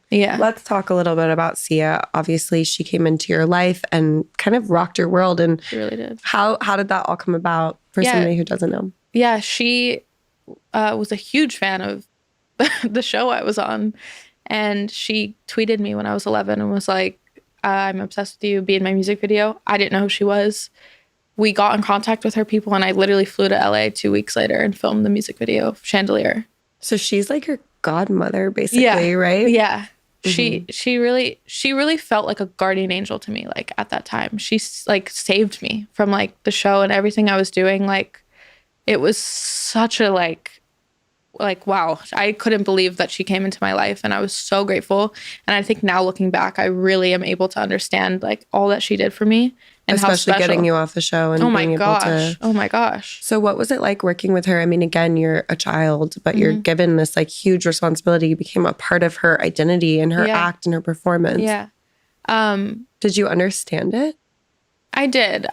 Yeah. Let's talk a little bit about Sia. Obviously, she came into your life and kind of rocked your world. And She really did. How did that all come about for somebody who doesn't know? Yeah, she was a huge fan of the show I was on. And she tweeted me when I was 11 and was like, I'm obsessed with you, be in my music video. I didn't know who she was. We got in contact with her people and I literally flew to LA 2 weeks later and filmed the music video, Chandelier. So she's like your godmother, basically, right? Yeah. She really felt like a guardian angel to me, like at that time. She like saved me from like the show and everything I was doing. Like it was such a like wow, I couldn't believe that she came into my life and I was so grateful. And I think now looking back, I really am able to understand like all that she did for me and especially how special. Getting you off the show and being able to. Oh my gosh. So what was it like working with her? I mean, again, you're a child, but you're given this like huge responsibility. You became a part of her identity and her act and her performance. Yeah. Did you understand it? I did.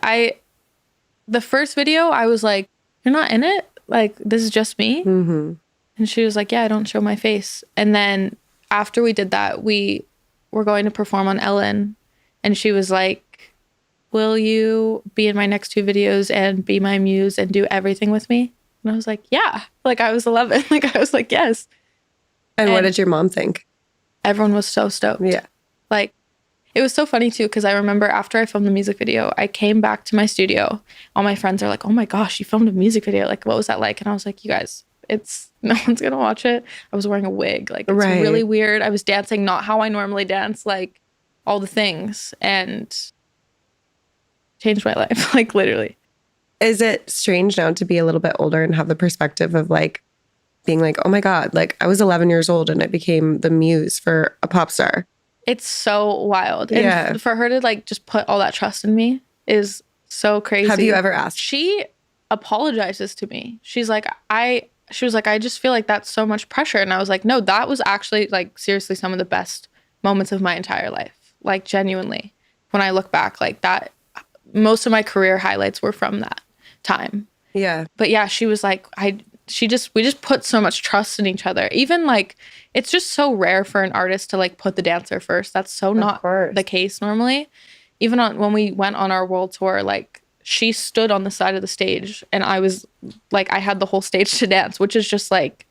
The first video, I was like, you're not in it? Like, this is just me? Mm-hmm. And she was like, yeah, I don't show my face. And then after we did that, we were going to perform on Ellen. And she was like, will you be in my next 2 videos and be my muse and do everything with me? And I was like, yeah. Like, I was 11. Like, I was like, yes. And what did your mom think? Everyone was so stoked. Yeah. Like, it was so funny too, because I remember after I filmed the music video, I came back to my studio. All my friends are like, oh my gosh, you filmed a music video. Like, what was that like? And I was like, you guys, no one's going to watch it. I was wearing a wig. Like, it's really weird. I was dancing not how I normally dance, like all the things, and changed my life, like literally. Is it strange now to be a little bit older and have the perspective of like being like, oh my God, like I was 11 years old and I became the muse for a pop star? It's so wild. And for her to like just put all that trust in me is so crazy. Have you ever asked? She apologizes to me. She's like, she was like, I just feel like that's so much pressure. And I was like, no, that was actually like seriously some of the best moments of my entire life. Like genuinely, when I look back, like that, most of my career highlights were from that time. Yeah. But yeah, she was like, we just put so much trust in each other. Even like, it's just so rare for an artist to like put the dancer first. That's so not the case normally. Even when we went on our world tour, like she stood on the side of the stage and I was like, I had the whole stage to dance, which is just like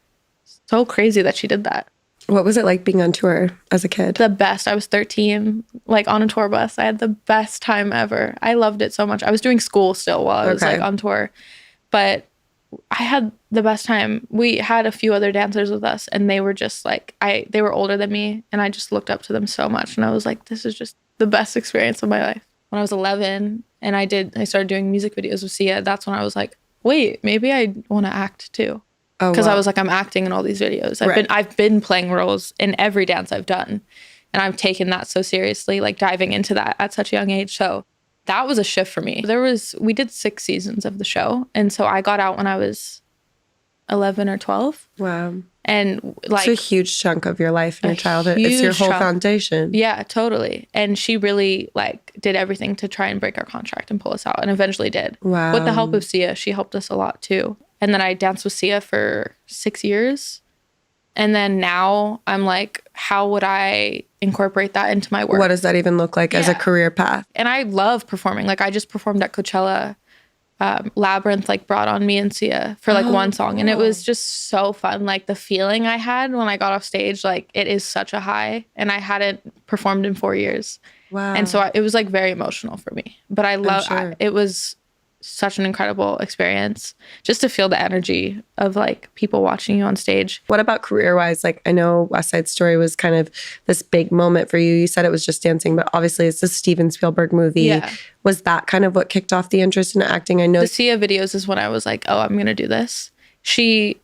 so crazy that she did that. What was it like being on tour as a kid? The best. I was 13, like on a tour bus. I had the best time ever. I loved it so much. I was doing school still while I was like on tour, but I had the best time. We had a few other dancers with us and they were just like, they were older than me and I just looked up to them so much. And I was like, this is just the best experience of my life. When I was 11 and I started doing music videos with Sia, that's when I was like, wait, maybe I want to act too. Because I was like, I'm acting in all these videos. I've been playing roles in every dance I've done. And I've taken that so seriously, like diving into that at such a young age. So that was a shift for me. We did 6 seasons of the show. And so I got out when I was 11 or 12. Wow. And like, it's a huge chunk of your life and your childhood. It's your whole foundation. Yeah, totally. And she really like did everything to try and break our contract and pull us out and eventually did. Wow. With the help of Sia, she helped us a lot too. And then I danced with Sia for 6 years. And then now I'm like, how would I incorporate that into my work? What does that even look like as a career path? And I love performing. Like I just performed at Coachella. Labyrinth like brought on me and Sia for like one song. And it was just so fun. Like the feeling I had when I got off stage, like it is such a high. And I hadn't performed in 4 years. Wow. And so it was like very emotional for me. But it was such an incredible experience just to feel the energy of like people watching you on stage. What about career-wise? Like I know West Side Story was kind of this big moment for you. You said it was just dancing, but obviously it's a Steven Spielberg movie. Yeah. Was that kind of what kicked off the interest in acting? I know the Sia videos is when I was like, oh, I'm going to do this. She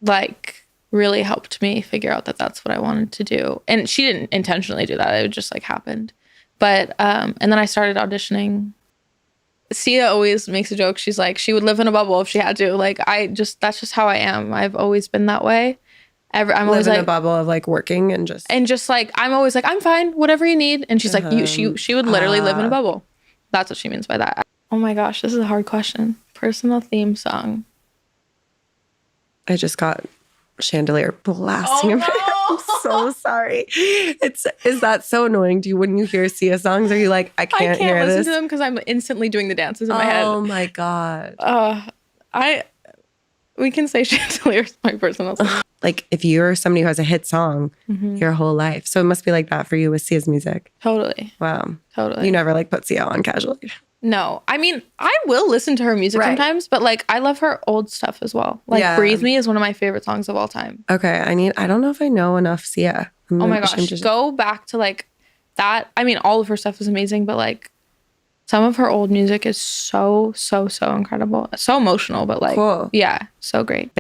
like really helped me figure out that that's what I wanted to do. And she didn't intentionally do that. It just like happened. But, and then I started auditioning. Sia always makes a joke. She's like, she would live in a bubble if she had to. Like, that's just how I am. I've always been that way. I'm always like, in a bubble of like working and just like, I'm always like, I'm fine, whatever you need. And she's like, she would literally live in a bubble. That's what she means by that. Oh my gosh, this is a hard question. Personal theme song. I just got Chandelier blasting in my house. so sorry. Is that so annoying to you when you hear Sia songs? Are you like, I can't hear listen this? to them because I'm instantly doing the dances in my head. Oh my God. We can say Chandelier's my personal song. Like if you're somebody who has a hit song your whole life. So it must be like that for you with Sia's music. Totally. Wow. Totally. You never like put Sia on casually. No. I mean, I will listen to her music sometimes, but like I love her old stuff as well. Like Breathe Me is one of my favorite songs of all time. Okay. I don't know if I know enough Sia. Oh my gosh. Go back to like that. I mean, all of her stuff is amazing, but like some of her old music is so incredible. So emotional, but like, yeah, so great.